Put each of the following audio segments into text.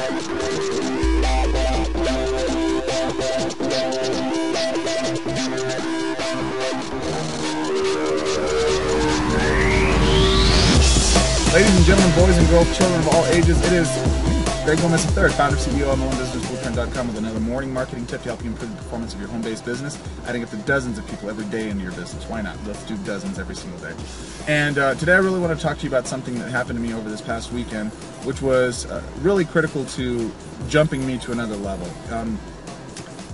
Ladies and gentlemen, boys and girls, children of all ages, it is Greg Gomez III, founder and CEO of MLM-Business-Mastermind.com with another morning marketing tip to help you improve the performance of your home-based business, adding up to dozens of people every day into your business. Why not? Let's do dozens every single day. And today I really want to talk to you about something that happened to me over this past weekend, which was really critical to jumping me to another level.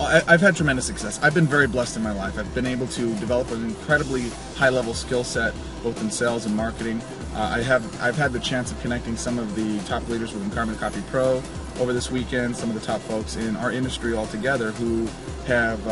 I've had tremendous success. I've been very blessed in my life. I've been able to develop an incredibly high-level skill set, both in sales and marketing. I've had the chance of connecting some of the top leaders within Carbon Copy Pro over this weekend, some of the top folks in our industry altogether who have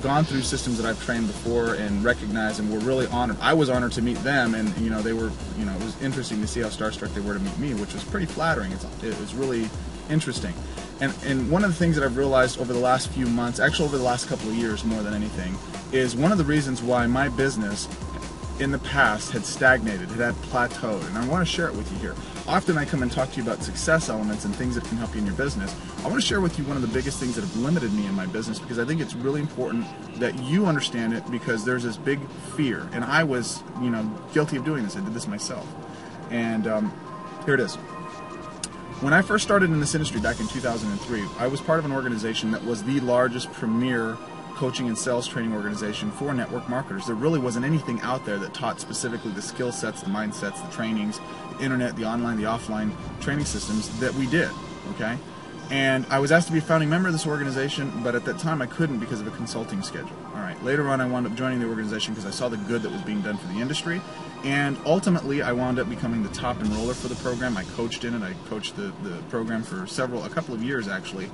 gone through systems that I've trained before and recognized, and were really honored. I was honored to meet them, and they were, it was interesting to see how starstruck they were to meet me, which was pretty flattering. It was really interesting. And one of the things that I've realized over the last few months, actually over the last couple of years more than anything, is one of the reasons why my business in the past had stagnated, had plateaued, and I want to share it with you here. Often I come and talk to you about success elements and things that can help you in your business. I want to share with you one of the biggest things that have limited me in my business, because I think it's really important that you understand it, because there's this big fear, and I was guilty of doing this. I did this myself. And here it is. When I first started in this industry back in 2003, I was part of an organization that was the largest premier coaching and sales training organization for network marketers. There really wasn't anything out there that taught specifically the skill sets, the mindsets, the trainings, the internet, the online, the offline training systems that we did, okay? And I was asked to be a founding member of this organization, but at that time I couldn't because of a consulting schedule. All right. Later on I wound up joining the organization because I saw the good that was being done for the industry, and ultimately I wound up becoming the top enroller for the program. I coached in it. I coached the program for a couple of years actually,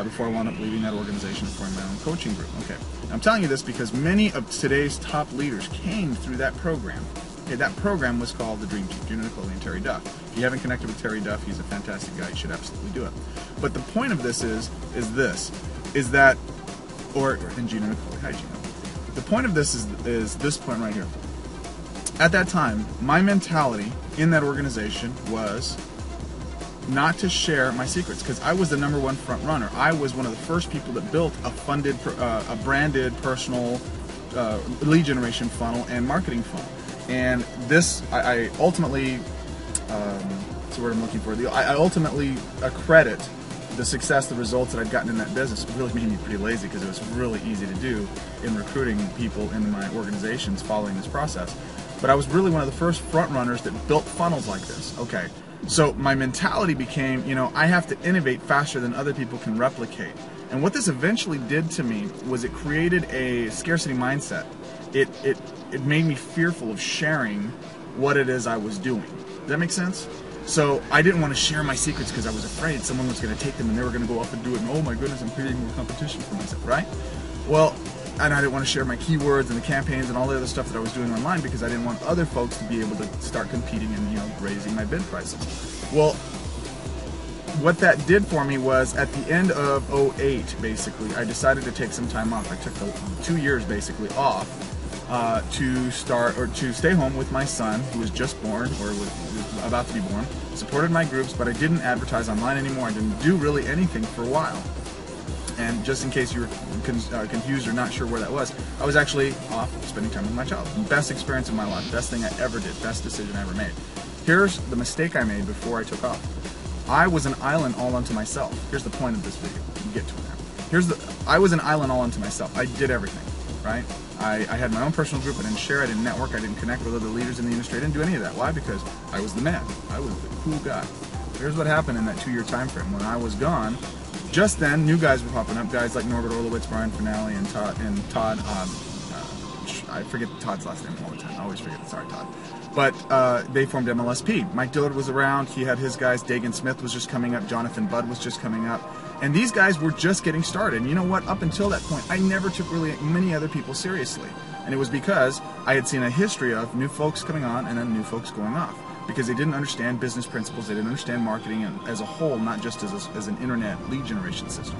before I wound up leaving that organization and forming my own coaching group. Okay. I'm telling you this because many of today's top leaders came through that program. Okay, that program was called the Dream Team, Gina Nicole and Terry Duff. If you haven't connected with Terry Duff, he's a fantastic guy. You should absolutely do it. But the point of this is that, and Gina Nicole, hi Gina. The point of this is this point right here. At that time, my mentality in that organization was not to share my secrets, because I was the #1 front runner. I was one of the first people that built a branded personal lead generation funnel and marketing funnel. And this, I ultimately, what's the word I'm looking for? I ultimately accredit the success, the results that I've gotten in that business. It really made me pretty lazy, because it was really easy to do in recruiting people into my organizations following this process. But I was really one of the first front runners that built funnels like this. Okay, so my mentality became, I have to innovate faster than other people can replicate. And what this eventually did to me was it created a scarcity mindset. It made me fearful of sharing what it is I was doing. Does that make sense? So I didn't want to share my secrets because I was afraid someone was going to take them and they were going to go off and do it, and oh my goodness, I'm creating more competition for myself, right? Well, and I didn't want to share my keywords and the campaigns and all the other stuff that I was doing online, because I didn't want other folks to be able to start competing and raising my bid prices. Well, what that did for me was, at the end of 2008, basically, I decided to take some time off. I took 2 years basically off to stay home with my son, who was just born, or was about to be born. Supported my groups, but I didn't advertise online anymore. I didn't do really anything for a while. And just in case you were confused or not sure where that was, I was actually off spending time with my child. Best experience of my life, best thing I ever did, best decision I ever made. Here's the mistake I made before I took off. I was an island all unto myself. Here's the point of this video. You get to it now. I was an island all unto myself. I did everything, right? I had my own personal group. I didn't share. I didn't network. I didn't connect with other leaders in the industry. I didn't do any of that. Why? Because I was the man. I was the cool guy. Here's what happened in that 2-year time frame. When I was gone, just then, new guys were popping up. Guys like Norbert Orlowitz, Brian Finale, and Todd. I forget Todd's last name all the time. I always forget. Sorry, Todd. But they formed MLSP. Mike Dillard was around. He had his guys. Dagan Smith was just coming up. Jonathan Budd was just coming up. And these guys were just getting started. And you know what? Up until that point, I never took really many other people seriously. And it was because I had seen a history of new folks coming on and then new folks going off. Because they didn't understand business principles. They didn't understand marketing as a whole, not just as an internet lead generation system.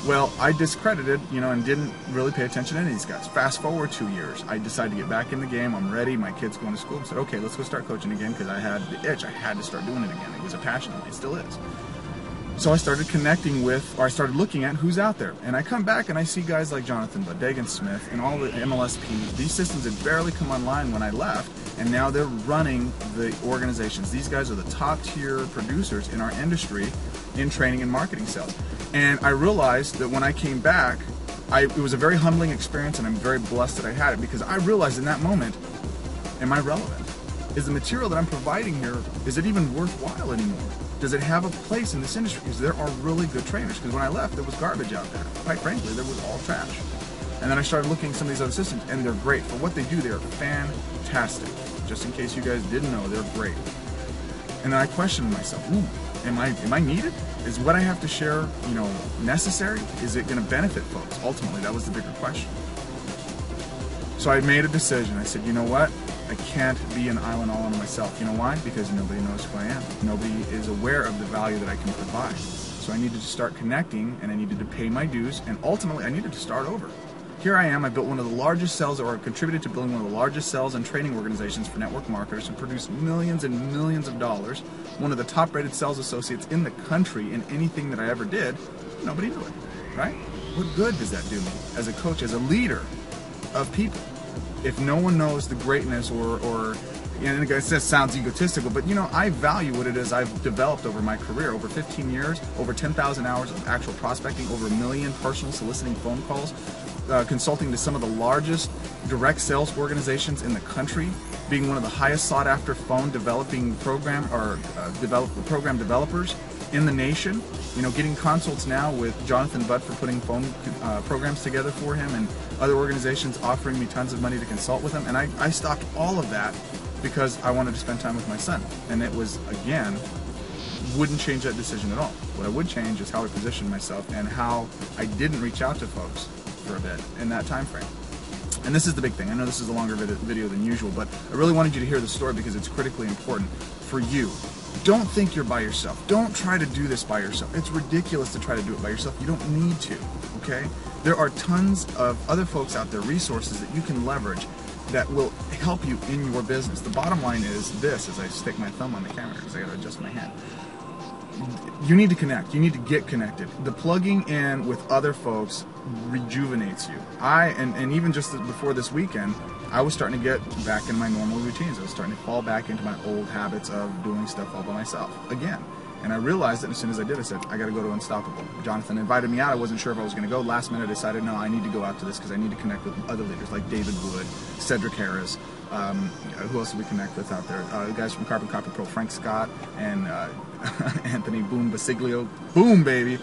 Well, I discredited, and didn't really pay attention to any of these guys. Fast forward 2 years, I decided to get back in the game. I'm ready. My kid's going to school. I said, okay, let's go start coaching again, because I had the itch. I had to start doing it again. It was a passion of mine. It still is. So I started connecting with, or I started looking at who's out there. And I come back and I see guys like Jonathan Budd, Dagan Smith, and all the MLSPs. These systems had barely come online when I left, and now they're running the organizations. These guys are the top tier producers in our industry in training and marketing sales. And I realized that when I came back, it was a very humbling experience, and I'm very blessed that I had it, because I realized in that moment, am I relevant? Is the material that I'm providing here, is it even worthwhile anymore? Does it have a place in this industry? Because there are really good trainers. Because when I left, there was garbage out there. Quite frankly, there was all trash. And then I started looking at some of these other systems, and they're great. For what they do, they're fantastic. Just in case you guys didn't know, they're great. And then I questioned myself, am I needed? Is what I have to share, necessary? Is it going to benefit folks? Ultimately, that was the bigger question. So I made a decision. I said, you know what? I can't be an island all on myself. You know why? Because nobody knows who I am. Nobody is aware of the value that I can provide. So I needed to start connecting, and I needed to pay my dues, and ultimately I needed to start over. Here I am, I built one of the largest sales, or contributed to building one of the largest sales and training organizations for network marketers, and produced millions and millions of dollars. One of the top rated sales associates in the country in anything that I ever did. Nobody knew it, right? What good does that do me as a coach, as a leader of people? If no one knows the greatness, and it sounds egotistical, but I value what it is I've developed over my career, over 15 years, over 10,000 hours of actual prospecting, over 1 million personal soliciting phone calls, consulting to some of the largest direct sales organizations in the country, being one of the highest sought after phone developing program developers in the nation. Getting consults now with Jonathan Budd for putting phone programs together for him, and other organizations offering me tons of money to consult with him. And I stopped all of that because I wanted to spend time with my son. And it was, again, wouldn't change that decision at all. What I would change is how I positioned myself and how I didn't reach out to folks for a bit in that time frame. And this is the big thing. I know this is a longer video than usual, but I really wanted you to hear the story because it's critically important for you. Don't think you're by yourself. Don't try to do this by yourself. It's ridiculous to try to do it by yourself. You don't need to, okay? There are tons of other folks out there, resources that you can leverage that will help you in your business. The bottom line is this, as I stick my thumb on the camera because I got to adjust my hand. You need to connect. You need to get connected. The plugging in with other folks rejuvenates you. And even just before this weekend, I was starting to get back in my normal routines. I was starting to fall back into my old habits of doing stuff all by myself again. And I realized that as soon as I did, I said, I got to go to Unstoppable. Jonathan invited me out. I wasn't sure if I was going to go. Last minute, I decided, no, I need to go out to this because I need to connect with other leaders like David Wood, Cedric Harris. Who else did we connect with out there? The guys from Carbon Copy Pro, Frank Scott and Anthony Boom Basiglio. Boom, baby.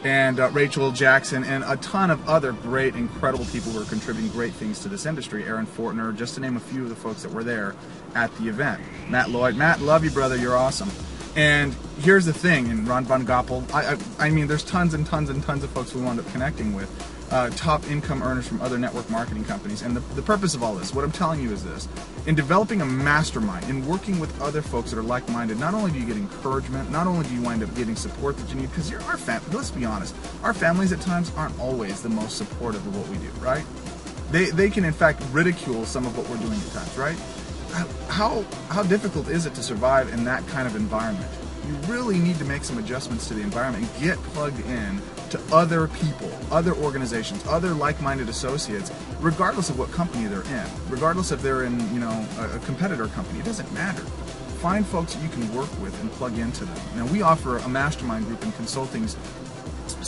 And Rachel Jackson, and a ton of other great, incredible people who are contributing great things to this industry. Aaron Fortner, just to name a few of the folks that were there at the event. Matt Lloyd. Matt, love you, brother. You're awesome. And here's the thing, and Ron Von Goppel, I mean, there's tons and tons and tons of folks we wound up connecting with. Top income earners from other network marketing companies. And the purpose of all this, what I'm telling you is this. In developing a mastermind, in working with other folks that are like-minded, not only do you get encouragement, not only do you wind up getting support that you need, because you're our family, let's be honest, our families at times aren't always the most supportive of what we do, right? They can in fact ridicule some of what we're doing at times, right? How difficult is it to survive in that kind of environment? You really need to make some adjustments to the environment and get plugged in to other people, other organizations, other like-minded associates, regardless of what company they're in, regardless if they're in, a competitor company. It doesn't matter. Find folks that you can work with and plug into them. Now, we offer a mastermind group and consultings,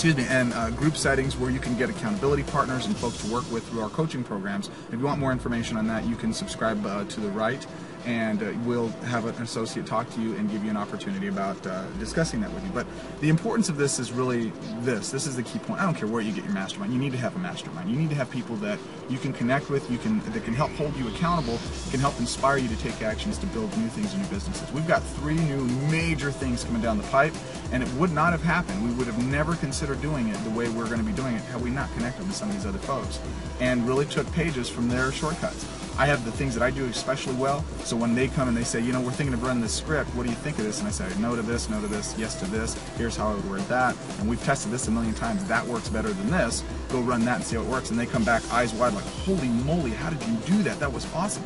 and group settings where you can get accountability partners and folks to work with through our coaching programs. If you want more information on that, you can subscribe to the right, and we'll have an associate talk to you and give you an opportunity about discussing that with you. But the importance of this is really this. This is the key point. I don't care where you get your mastermind. You need to have a mastermind. You need to have people that you can connect with, that can help hold you accountable, can help inspire you to take actions to build new things in your businesses. We've got 3 new major things coming down the pipe, and it would not have happened. We would have never considered doing it the way we're going to be doing it had we not connected with some of these other folks and really took pages from their shortcuts. I have the things that I do especially well, so when they come and they say, we're thinking of running this script, what do you think of this? And I say, no to this, yes to this, here's how I would word that, and we've tested this 1,000,000 times, that works better than this, go run that and see how it works, and they come back eyes wide like, holy moly, how did you do that? That was awesome.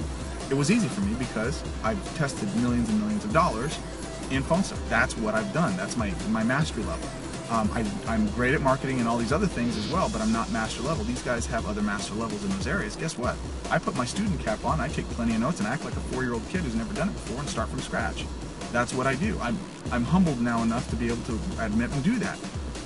It was easy for me because I've tested millions and millions of dollars in phone stuff. That's what I've done. That's my mastery level. I'm great at marketing and all these other things as well, but I'm not master level. These guys have other master levels in those areas. Guess what? I put my student cap on, I take plenty of notes and act like a 4-year-old kid who's never done it before and start from scratch. That's what I do. I'm humbled now enough to be able to admit and do that.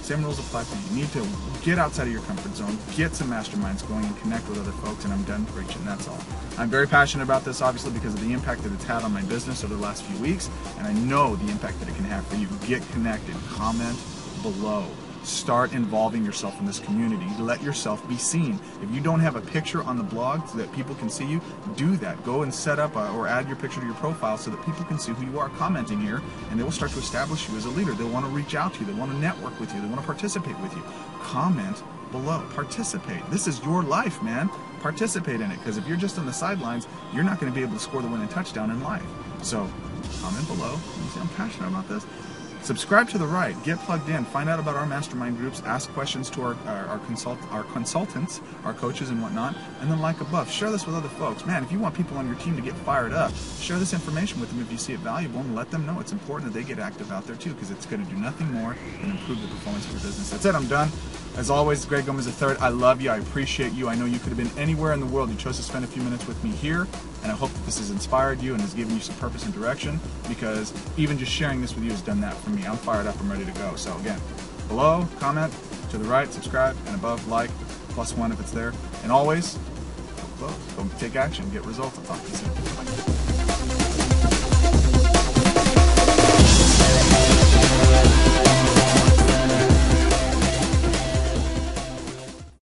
Same rules apply for you. You need to get outside of your comfort zone, get some masterminds going, and connect with other folks, and I'm done preaching, that's all. I'm very passionate about this, obviously, because of the impact that it's had on my business over the last few weeks, and I know the impact that it can have for you. Get connected, comment below. Start involving yourself in this community. Let yourself be seen. If you don't have a picture on the blog so that people can see you, do that. Go and set up or add your picture to your profile so that people can see who you are commenting here, and they will start to establish you as a leader. They'll want to reach out to you. They want to network with you. They want to participate with you. Comment below. Participate. This is your life, man. Participate in it, because if you're just on the sidelines, you're not going to be able to score the winning touchdown in life. So comment below. You see I'm passionate about this? Subscribe to the right, get plugged in, find out about our mastermind groups, ask questions to our consultants, our coaches and whatnot, and then like above. Share this with other folks. Man, if you want people on your team to get fired up, share this information with them if you see it valuable, and let them know it's important that they get active out there too, because it's going to do nothing more than improve the performance of your business. That's it, I'm done. As always, Greg Gomez III, I love you, I appreciate you. I know you could have been anywhere in the world. You chose to spend a few minutes with me here, and I hope that this has inspired you and has given you some purpose and direction, because even just sharing this with you has done that for me. I'm fired up, I'm ready to go. So again, below, comment, to the right, subscribe, and above, like, +1 if it's there. And always, go take action, get results. I'll talk to you soon. Bye.